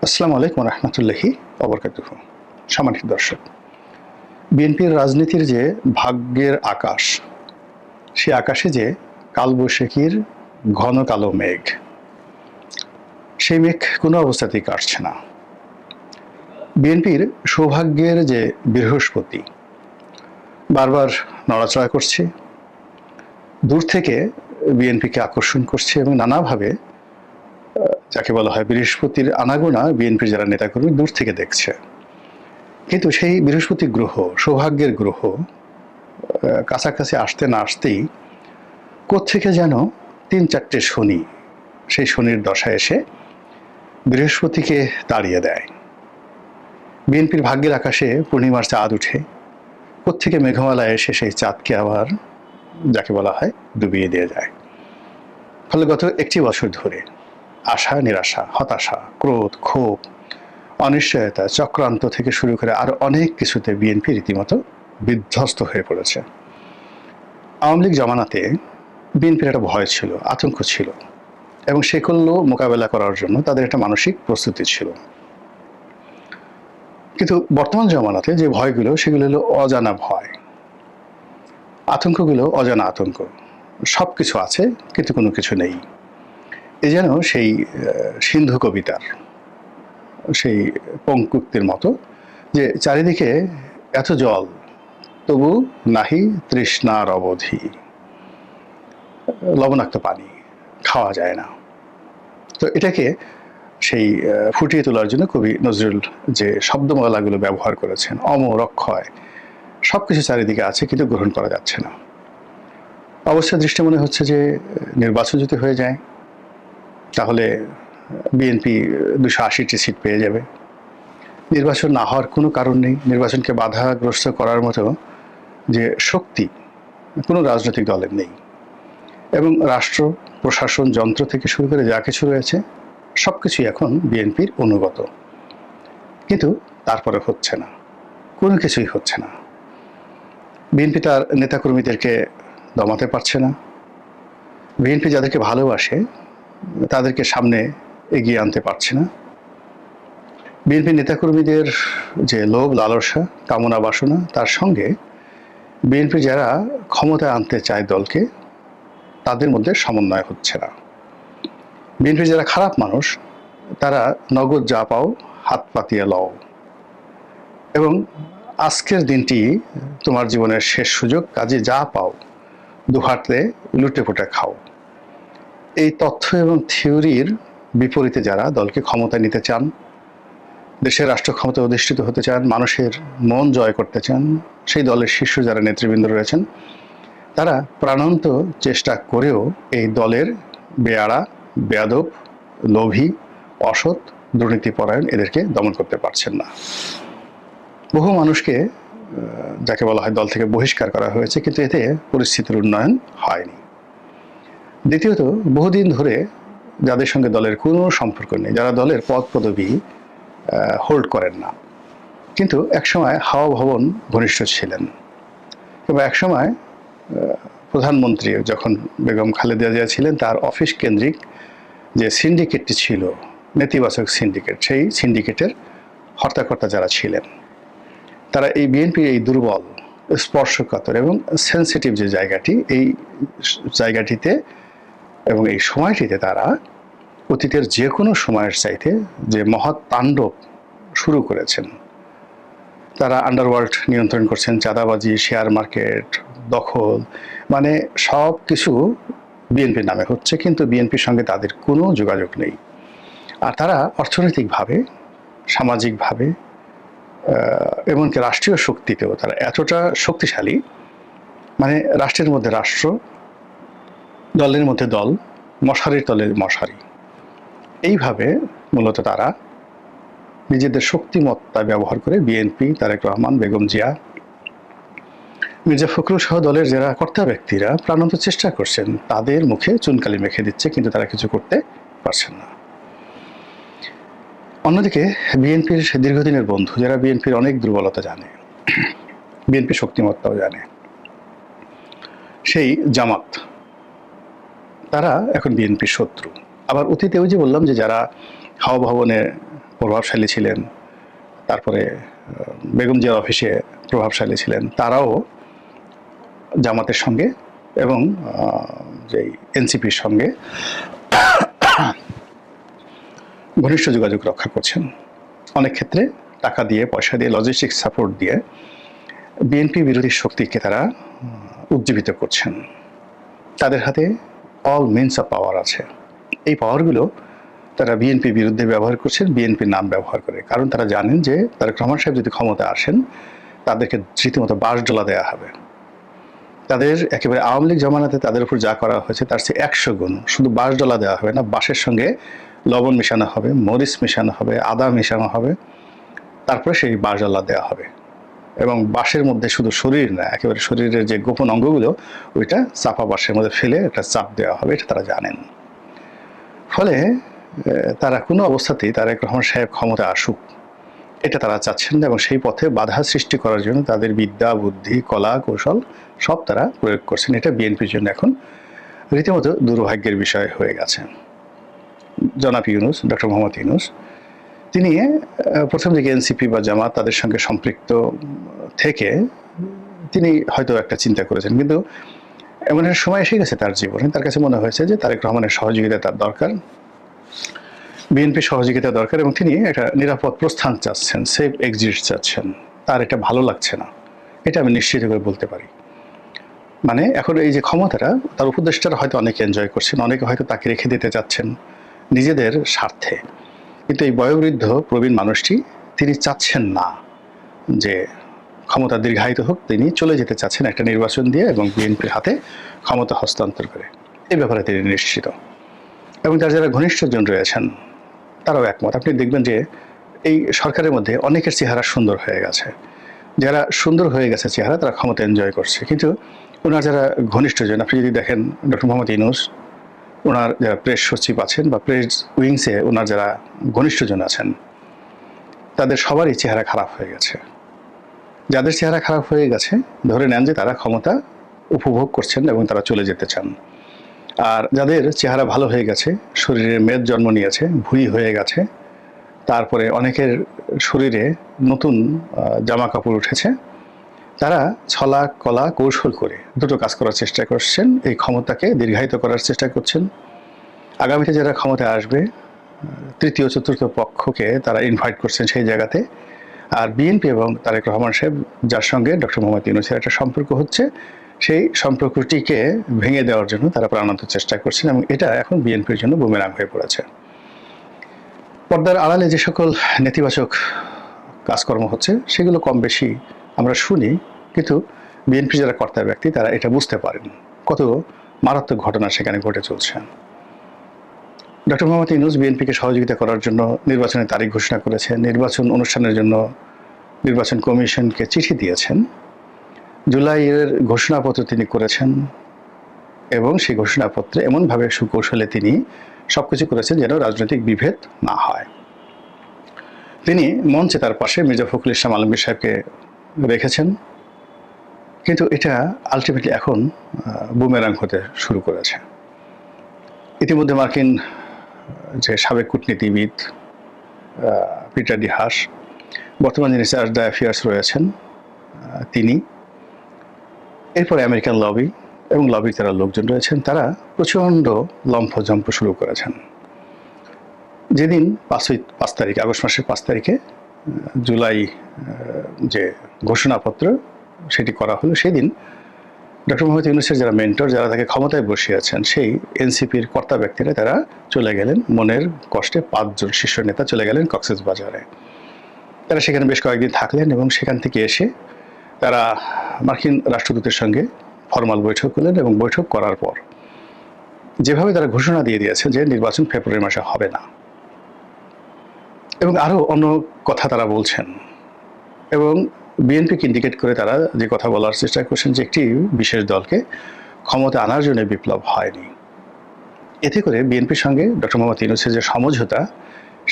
আসসালামু আলাইকুম রহমতুল্লাহি ওবরকাতুহু। সম্মানিত দর্শক, বিএনপির রাজনীতির যে ভাগ্যের আকাশ, সে আকাশে যে কালবৈশাখীর ঘন কালো মেঘ, সেই মেঘ কোনো অবস্থাতেই কাটছে না। বিএনপির সৌভাগ্যের যে বৃহস্পতি বারবার নড়াচড়া করছে, দূর থেকে বিএনপিকে আকর্ষণ করছে এবং নানাভাবে যাকে বলা হয় বৃহস্পতির আনাগোনা বিএনপির যারা নেতাকর্মী দূর থেকে দেখছে। কিন্তু সেই বৃহস্পতি গ্রহ, সৌভাগ্যের গ্রহ, কাছাকাছি আসতে না আসতেই কোত্থেকে যেন ৩-৪টে শনি সেই শনির দশায় এসে বৃহস্পতিকে তাড়িয়ে দেয়। বিএনপির ভাগ্যের আকাশে পূর্ণিমার চাঁদ উঠে কোত্থেকে মেঘমালায় এসে সেই চাঁদকে আবার যাকে বলা হয় ডুবিয়ে দিয়ে যায়। ফলে গত একটি বছর ধরে আশা, নিরাশা, হতাশা, ক্রোধ, ক্ষোভ, অনিশ্চয়তা, চক্রান্ত থেকে শুরু করে আরো অনেক কিছুতে বিএনপি রীতিমতো বিধ্বস্ত হয়ে পড়েছে। আওয়ামী লীগ জমানাতে বিএনপির একটা ভয় ছিল, আতঙ্ক ছিল, এবং সেগুলো মোকাবেলা করার জন্য তাদের একটা মানসিক প্রস্তুতি ছিল। কিন্তু বর্তমান জমানাতে যে ভয়গুলো, সেগুলো হলো অজানা ভয়, আতঙ্কগুলো অজানা আতঙ্ক। সব কিছু আছে কিন্তু কোনো কিছু নেই। এ যেন সেই সিন্ধু কবিতার সেই পঙ্কুক্তির মতো, যে চারিদিকে এত জল তবু নাহি তৃষ্ণার অবধি, লবণাক্ত পানি খাওয়া যায় না। তো এটাকে সেই ফুটিয়ে তোলার জন্য কবি নজরুল যে শব্দমালাগুলো ব্যবহার করেছেন, অমর, অক্ষয়, সবকিছু চারিদিকে আছে কিন্তু গ্রহণ করা যাচ্ছে না। অবস্থা দৃষ্টি মনে হচ্ছে যে নির্বাচন যদি হয়ে যায় তাহলে বিএনপি 280টি সিট পেয়ে যাবে। নির্বাচন না হওয়ার কোনো কারণ নেই। নির্বাচনকে বাধাগ্রস্ত করার মতো যে শক্তি কোনো রাজনৈতিক দলের নেই, এবং রাষ্ট্র, প্রশাসন, যন্ত্র থেকে শুরু করে যা কিছু রয়েছে সবকিছুই এখন বিএনপির অনুগত। কিন্তু তারপরে হচ্ছে না, কোনো কিছুই হচ্ছে না। বিএনপি তার নেতাকর্মীদেরকে দমাতে পারছে না। বিএনপি যাদেরকে ভালোবাসে তাদেরকে সামনে এগিয়ে আনতে পারছে না। বিএনপি নেতাকর্মীদের যে লোভ, লালসা, কামনা বাসনা, তার সঙ্গে বিএনপি যারা ক্ষমতায় আনতে চায় দলকে, তাদের মধ্যে সমন্বয় হচ্ছে না। বিএনপির যারা খারাপ মানুষ, তারা নগদ যা পাও হাত পাতিয়া লও, এবং আজকের দিনটি তোমার জীবনের শেষ সুযোগ, কাজে যা পাও দুহাতে লুটে পুটে খাও। এই তথ্য এবং থিওরির বিপরীতে যারা দলকে ক্ষমতায় নিতে চান, দেশের রাষ্ট্র ক্ষমতায় অধিষ্ঠিত হতে চান, মানুষের মন জয় করতে চান, সেই দলের শীর্ষ যারা নেতৃবৃন্দ রয়েছেন, তারা প্রাণান্ত চেষ্টা করেও এই দলের বেয়াড়া, বেয়াদব, লোভী, অসৎ, দুর্নীতিপরায়ণ এদেরকে দমন করতে পারছেন না। বহু মানুষকে যাকে বলা হয় দল থেকে বহিষ্কার করা হয়েছে, কিন্তু এতে পরিস্থিতির উন্নয়ন হয়নি। দ্বিতীয়ত, বহুদিন ধরে যাদের সঙ্গে দলের কোনো সম্পর্ক নেই, যারা দলের পদ পদবি হোল্ড করেন না, কিন্তু একসময় হাওয়া ভবন ঘনিষ্ঠ ছিলেন, কিংবা একসময় প্রধানমন্ত্রী যখন বেগম খালেদা জিয়া ছিলেন, তার অফিস কেন্দ্রিক যে সিন্ডিকেটটি ছিল, নেতিবাচক সিন্ডিকেট, সেই সিন্ডিকেটের হর্তাকর্তা যারা ছিলেন, তারা এই বিএনপির এই দুর্বল, স্পর্শকাতর এবং সেন্সিটিভ যে জায়গাটি, এই জায়গাটিতে এবং এই সময়টিতে তারা অতীতের যে কোনো সময়ের চাইতে যে মহৎ তাণ্ডব শুরু করেছেন। তারা আন্ডারওয়ার্ল্ড নিয়ন্ত্রণ করছেন, চাঁদাবাজি, শেয়ার মার্কেট দখল, মানে সব কিছু বিএনপির নামে হচ্ছে, কিন্তু বিএনপির সঙ্গে তাদের কোনো যোগাযোগ নেই। আর তারা অর্থনৈতিকভাবে, সামাজিকভাবে, এমনকি রাষ্ট্রীয় শক্তিতেও তারা এতটা শক্তিশালী, মানে রাষ্ট্রের মধ্যে রাষ্ট্র, দলের মধ্যে দল, মশারির তলে মশারি, এইভাবে মূলত তারা নিজেদের শক্তিমত্তা ব্যবহার করে বিএনপি, তারেক রহমান, বেগম জিয়া, মির্জা ফখরুল সহ দলের যারা কর্তা ব্যক্তিরা প্রাণান্ত চেষ্টা করছেন, তাদের মুখে চুনকালি মেখে দিচ্ছে, কিন্তু তারা কিছু করতে পারছেন না। অন্যদিকে বিএনপির দীর্ঘদিনের বন্ধু, যারা বিএনপির অনেক দুর্বলতা জানে, বিএনপির শক্তিমত্তাও জানে, সেই জামাত, তারা এখন বিএনপির শত্রু। আবার অতীতে ওই যে বললাম যে যারা হাওয়া ভবনে প্রভাবশালী ছিলেন, তারপরে বেগম জিয়ার অফিসে প্রভাবশালী ছিলেন, তারাও জামাতের সঙ্গে এবং যে এনসিপির সঙ্গে ঘনিষ্ঠ যোগাযোগ রক্ষা করছেন। অনেক ক্ষেত্রে টাকা দিয়ে, পয়সা দিয়ে, লজিস্টিক সাপোর্ট দিয়ে বিএনপি বিরোধী শক্তিকে তারা উজ্জীবিত করছেন। তাদের হাতে অল মিনস অফ পাওয়ার আছে। এই পাওয়ারগুলো তারা বিএনপির বিরুদ্ধে ব্যবহার করছেন, বিএনপির নাম ব্যবহার করে। কারণ তারা জানেন যে তারেক রহমান সাহেব যদি ক্ষমতা আসেন, তাদেরকে রীতিমতো বাঁশডলা দেওয়া হবে। তাদের একেবারে আওয়ামী লীগ জমানাতে তাদের উপর যা করা হয়েছে তার চেয়ে 100 গুণ। শুধু বাঁশডলা দেওয়া হবে না, বাঁশের সঙ্গে লবণ মেশানো হবে, মরিচ মেশানো হবে, আদা মেশানো হবে, তারপরে সেই বাঁশডলা দেওয়া হবে। এবং বাঁশের মধ্যে শুধু শরীর না, একেবারে শরীরের যে গোপন অঙ্গগুলো ওইটা চাপা বাঁশের মধ্যে ফেলে একটা চাপ দেওয়া হবে, এটা তারা জানেন। ফলে তারা কোনো অবস্থাতেই তারেক রহমান সাহেব ক্ষমতা আসুক এটা তারা চাচ্ছেন না, এবং সেই পথে বাধা সৃষ্টি করার জন্য তাদের বিদ্যা, বুদ্ধি, কলা, কৌশল সব তারা প্রয়োগ করছেন। এটা বিএনপির জন্য এখন রীতিমতো দুর্ভাগ্যের বিষয় হয়ে গেছে। জনাব ইউনূস, ডক্টর মোহাম্মদ ইউনূস, তিনি প্রথম দিকে এনসিপি বা জামাত তাদের সঙ্গে সম্পৃক্ত থেকে তিনি হয়তো একটা চিন্তা করেছেন, কিন্তু এমন একটা সময় এসে গেছে তার জীবনে, তার কাছে মনে হয়েছে যে তারেক রহমানের সহযোগিতা তার দরকার, বিএনপির সহযোগিতা দরকার, এবং তিনি একটা নিরাপদ প্রস্থান চাচ্ছেন, সেফ এক্সিট চাচ্ছেন। তার এটা ভালো লাগছে না, এটা আমি নিশ্চিত করে বলতে পারি। মানে এখন এই যে ক্ষমতাটা, তার উপদেষ্টারা হয়তো অনেকে এনজয় করছেন, অনেকে হয়তো তাকে রেখে দিতে চাচ্ছেন নিজেদের স্বার্থে, কিন্তু এই বয়োবৃদ্ধ প্রবীণ মানুষটি তিনি চাচ্ছেন না যে ক্ষমতা দীর্ঘায়িত হোক, তিনি চলে যেতে চাচ্ছেন একটা নির্বাচন দিয়ে এবং বিএনপির হাতে ক্ষমতা হস্তান্তর করে। এই ব্যাপারে তিনি নিশ্চিত, এবং তার যারা ঘনিষ্ঠজন রয়েছেন তারাও একমত। আপনি দেখবেন যে এই সরকারের মধ্যে অনেকের চেহারা সুন্দর হয়ে গেছে, যারা সুন্দর হয়ে গেছে চেহারা, তারা ক্ষমতা এনজয় করছে। কিন্তু ওনার যারা ঘনিষ্ঠজন, আপনি যদি দেখেন ডক্টর মোহাম্মদ ইউনূস, ওনার যারা প্রেস সচিব আছেন বা প্রেস উইংসে ওনার যারা ঘনিষ্ঠজন আছেন, তাদের সবারই চেহারা খারাপ হয়ে গেছে। যাদের চেহারা খারাপ হয়ে গেছে ধরে নেন যে তারা ক্ষমতা উপভোগ করছেন এবং তারা চলে যেতে চান। আর যাদের চেহারা ভালো হয়ে গেছে, শরীরে মেদ জন্ম নিয়েছে, ভুঁড়ি হয়ে গেছে, তারপরে অনেকের শরীরে নতুন জামা কাপড় উঠেছে, তারা ছলা কলা কৌশল করে দুটো কাজ করার চেষ্টা করছেন, এই ক্ষমতাকে দীর্ঘায়িত করার চেষ্টা করছেন। আগামীতে যারা ক্ষমতায় আসবে, তৃতীয় চতুর্থ পক্ষকে তারা ইনভাইট করছেন সেই জায়গাতে। আর বিএনপি এবং তারেক রহমান সাহেব যার সঙ্গে ডক্টর মোহাম্মদ ইউনূসের একটা সম্পর্ক হচ্ছে, সেই সম্পর্কটিকে ভেঙে দেওয়ার জন্য তারা প্রাণান্ত চেষ্টা করছেন, এবং এটা এখন বিএনপির জন্য বুমেরাং হয়ে পড়েছে। পর্দার আড়ালে যে সকল নেতিবাচক কাজকর্ম হচ্ছে সেগুলো কম বেশি আমরা শুনি, কিন্তু বিএনপির যারা কর্তা ব্যক্তি তারা এটা বুঝতে পারেন কত মারাত্মক ঘটনা সেখানে ঘটে চলছে। ডক্টর মোহাম্মদ ইউনূস বিএনপিকে সহযোগিতা করার জন্য নির্বাচনের তারিখ ঘোষণা করেছেন, নির্বাচন অনুষ্ঠানের জন্য নির্বাচন কমিশনকে চিঠি দিয়েছেন, জুলাইয়ের ঘোষণাপত্র তিনি করেছেন, এবং সেই ঘোষণাপত্রে এমনভাবে সুকৌশলে তিনি সবকিছু করেছেন যেন রাজনৈতিক বিভেদ না হয়। তিনি মঞ্চে তার পাশে মির্জা ফখরুল ইসলাম আলমগীর সাহেবকে রেখেছেন, কিন্তু এটা আলটিমেটলি এখন বুমেরাং হতে শুরু করেছে। ইতিমধ্যে মার্কিন যে সাবেক কূটনীতিবিদ পিটার ডি হাস, বর্তমান যিনি চার্জ দ্য অ্যাফেয়ার্স রয়েছেন তিনি, এরপরে আমেরিকান লবি এবং লবির যারা লোকজন রয়েছেন, তারা প্রচণ্ড লম্ফজম্প শুরু করেছেন। যেদিন 5 তারিখ, আগস্ট মাসের 5 তারিখে জুলাই যে ঘোষণাপত্র সেটি করা হলো, সেদিন ডক্টর মোহাম্মদ ইউনূসের যারা মেন্টর, যারা তাকে ক্ষমতায় বসিয়েছেন, সেই এনসিপির কর্তা ব্যক্তিরা তারা চলে গেলেন মনের কষ্টে। 5 জন শীর্ষ নেতা চলে গেলেন কক্সবাজারে। তারা সেখানে বেশ কয়েকদিন থাকলেন এবং সেখান থেকে এসে তারা মার্কিন রাষ্ট্রদূতের সঙ্গে ফরমাল বৈঠক করলেন, এবং বৈঠক করার পর যেভাবে তারা ঘোষণা দিয়ে দিয়েছে যে নির্বাচন ফেব্রুয়ারি মাসে হবে না, এবং আরও অন্য কথা তারা বলছেন, এবং বিএনপিকে ইন্ডিকেট করে তারা যে কথা বলার চেষ্টা করছেন যে একটি বিশেষ দলকে ক্ষমতা আনার জন্য বিপ্লব হয়নি। এতে করে বিএনপির সঙ্গে ডক্টর মোহাম্মদ ইউনূসের যে সমঝোতা,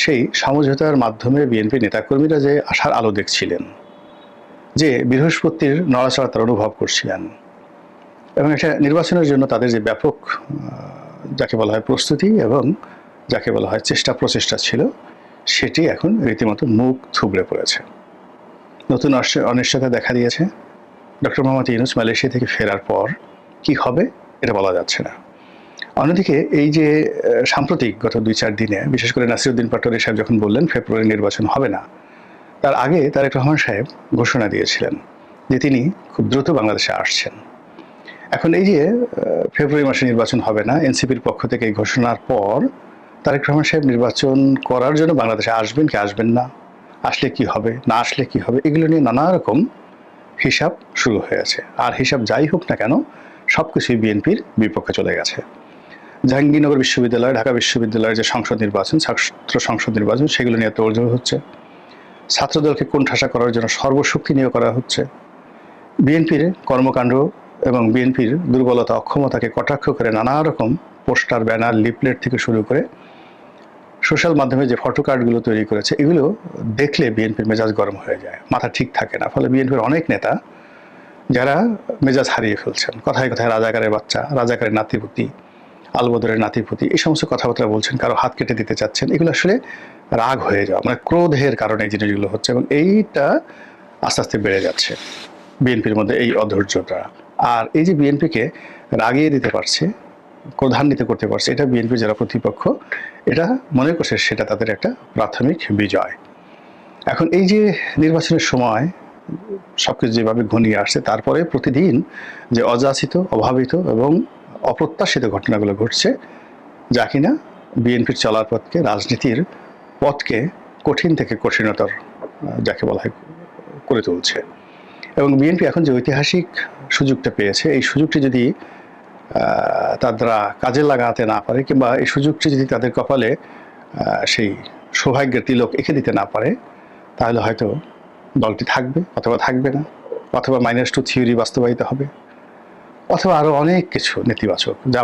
সেই সমঝোতার মাধ্যমে বিএনপি নেতাকর্মীরা যে আশার আলো দেখছিলেন, যে বৃহস্পতির নড়াচড়া তারা অনুভব করছিলেন, এবং একটা নির্বাচনের জন্য তাদের যে ব্যাপক যাকে বলা হয় প্রস্তুতি এবং যাকে বলা হয় চেষ্টা প্রচেষ্টা ছিল, সেটি এখন রীতিমতো মুখ থুবড়ে পড়েছে। নতুন অনিশ্চয়তা দেখা দিয়েছে। ডক্টর মোহাম্মদ ইউনূস মালয়েশিয়া থেকে ফেরার পর কি হবে এটা বলা যাচ্ছে না। অন্যদিকে এই যে সাম্প্রতিক গত 2-4 দিনে বিশেষ করে নাসিরউদ্দিন পাটোয়ারী সাহেব যখন বললেন ফেব্রুয়ারি নির্বাচন হবে না, তার আগে তারেক রহমান সাহেব ঘোষণা দিয়েছিলেন যে তিনি খুব দ্রুত বাংলাদেশে আসছেন। এখন এই যে ফেব্রুয়ারি মাসে নির্বাচন হবে না, এনসিপির পক্ষ থেকে এই ঘোষণার পর তারেক রহমান সাহেব নির্বাচন করার জন্য বাংলাদেশে আসবেন কি আসবেন না, আসলে কি হবে না আসলে কি হবে, এগুলো নিয়ে নানা রকম হিসাব শুরু হয়েছে। আর হিসাব যাই হোক না কেন সবকিছুই বিএনপির বিপক্ষে চলে গেছে। জাহাঙ্গীরনগর বিশ্ববিদ্যালয়, ঢাকা বিশ্ববিদ্যালয়ের যে সংসদ নির্বাচন, ছাত্র সংসদ নির্বাচন, সেগুলো নিয়ে তোড়জোড় হচ্ছে। ছাত্রদলকে কোণঠাসা করার জন্য সর্বশক্তি নিয়োগ করা হচ্ছে। বিএনপির কর্মকাণ্ড এবং বিএনপির দুর্বলতা অক্ষমতাকে কটাক্ষ করে নানা রকম পোস্টার, ব্যানার, লিফলেট থেকে শুরু করে সোশ্যাল মাধ্যমে যে ফটো কার্ডগুলো তৈরি করেছে, এগুলো দেখলে বিএনপির মেজাজ গরম হয়ে যায়, মাথা ঠিক থাকে না। ফলে বিএনপির অনেক নেতা যারা মেজাজ হারিয়ে ফেলছেন, কথায় কথায় রাজাকারের বাচ্চা, রাজাকারের নাতিপুতি, আলবদরের নাতিপুতি, এই সমস্ত কথাবার্তা বলছেন, কারো হাত কেটে দিতে চাচ্ছেন। এগুলো আসলে রাগ হয়ে যাওয়া, মানে ক্রোধের কারণে এই জিনিসগুলো হচ্ছে এবং এইটা আস্তে আস্তে বেড়ে যাচ্ছে বিএনপির মধ্যে, এই অধৈর্যটা। আর এই যে বিএনপিকে রাগিয়ে দিতে পারছে, ক্রোধান্বিত করতে পারছে, এটা বিএনপি যারা প্রতিপক্ষ এটা মনে করছে সেটা তাদের একটা প্রাথমিক বিজয়। এখন এই যে নির্বাচনের সময় সবকিছু যেভাবে ঘনিয়ে আসছে, তারপরে প্রতিদিন যে অযাচিত, অভাবিত এবং অপ্রত্যাশিত ঘটনাগুলো ঘটছে, যা কিনা বিএনপির চলার পথকে, রাজনীতির পথকে কঠিন থেকে কঠিনতর যাকে বলা হয় করে তুলছে। এবং বিএনপি এখন যে ঐতিহাসিক সুযোগটা পেয়েছে, এই সুযোগটি যদি তারা কাজে লাগাতে না পারে, কিংবা এই সুযোগটি যদি তাদের কপালে সেই সৌভাগ্যের তিলক এঁকে দিতে না পারে, তাহলে হয়তো দলটি থাকবে অথবা থাকবে না, অথবা -2 থিওরি বাস্তবায়িত হবে, অথবা আরো অনেক কিছু নেতিবাচক যা